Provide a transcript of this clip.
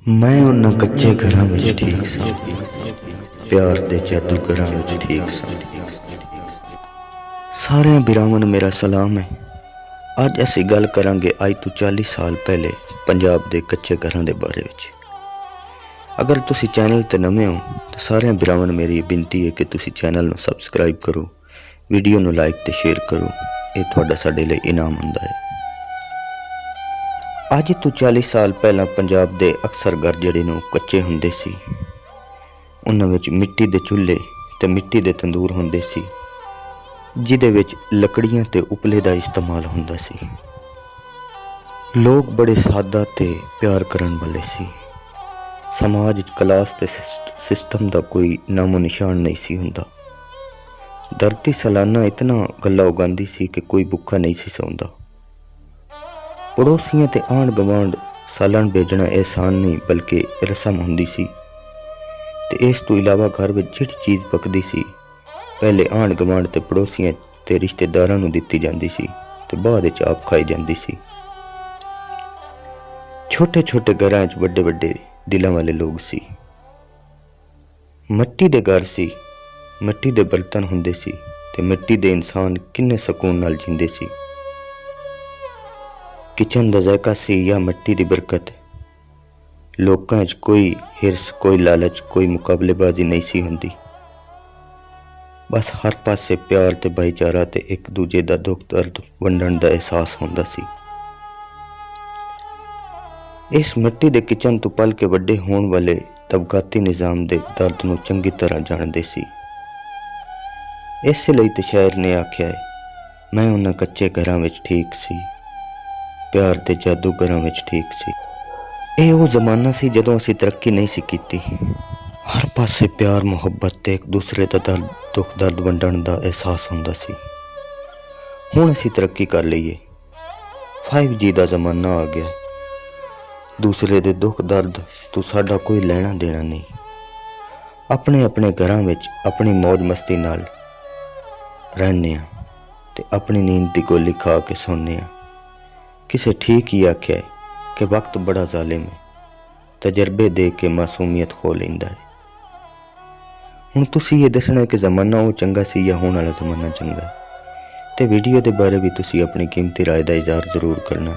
मैं उन्हां कच्चे घरां विच ठीक सां, प्यार दे जादूगरां विच ठीक सां। सारियां बिरावां नूं मेरा सलाम है। अज असीं गल करांगे अज तो 40 साल पहले पंजाब दे कच्चे घरां दे बारे विच। अगर तुसीं चैनल ते नवें हो तो सारियां बिरावां नूं मेरी बेनती है कि तुसीं चैनल नूं सबसक्राइब करो, वीडियो नूं लाइक ते शेयर करो। ये तुहाडा साडे लई इनाम हुंदा है। अज तो 40 साल पहला पंजाब दे अक्सर घर जिहड़े नूं कच्चे हुंदे सी। उन्हां विच मिट्टी दे चूल्हे ते मिट्टी दे तंदूर हुंदे सी, जिहदे विच लकड़ियां ते उपले दा इस्तेमाल हुंदा सी। लोग बड़े सादा ते प्यार करन वाले सी। समाज क्लास ते सिस्टम दा कोई नामो निशान नहीं सी हुंदा। धरती सालाना इतना गल्ला उगांदी सी कि कोई भुखा नहीं सी सौंदा। पड़ोसियां ते आंढ गवांढ सालन भेजना एहसान नहीं बल्कि रस्म हुंदी सी। ते इस तो इलावा घर विच जिहड़ी चीज़ पकदी सी पहले आंढ गवांढ ते पड़ोसियां ते रिश्तेदारां नूं दित्ती जांदी सी ते बाद विच आप खाई जांदी सी। छोटे छोटे घरां च वड्डे वड्डे दिलां वाले लोग सी। मिट्टी दे घर सी, मिट्टी दे बर्तन हुंदे सी ते मिट्टी दे इंसान किन्ने सकून नाल जींदे सी। किचन दा जायका सी या मिट्टी दी बरकत। लोकां च कोई हिरस, कोई लालच, कोई मुकाबलेबाजी नहीं सी हुंदी। बस हर पासे प्यार ते भाईचारा ते एक दूजे दा दुख दर्द वंडण दा एहसास हुंदा सी। इस मिट्टी दे किचन तो पल के वड्डे होण वाले तबकाती निज़ाम दे दर्द नूं चंगी तरह जाणदे सी। इस लई ते शायर ने आख्या है, मैं उन्हां कच्चे घरां विच ठीक सी, प्यार दे जादूगरां विच ठीक सी। ਇਹ ਉਹ ਜ਼ਮਾਨਾ ਸੀ ਜਦੋਂ ਅਸੀਂ ਤਰੱਕੀ नहीं सी कीती। हर पासे प्यार मुहब्बत ते एक दूसरे दा दुख दर्द वंडण दा एहसास हुंदा सी। हुण असीं तरक्की कर लईए, 5G दा ज़माना आ गया। दूसरे दे दुख दर्द तो साडा कोई लेना देना नहीं। अपने अपने घरां विच अपनी मौज मस्ती नाल रहने आ ते अपनी नींद दी गोली खा के सोने आ। किसे ठीक ही आख्या है कि वक्त बड़ा जालिम है, तजर्बे दे के मासूमियत खो लैंदा है। हुण तुसीं ये दसना कि ज़माना वो चंगा सी या होण वाला ज़माना चंगा। ते वीडियो दे बारे भी तुसीं अपनी कीमती राय दा इज़हार जरूर करना।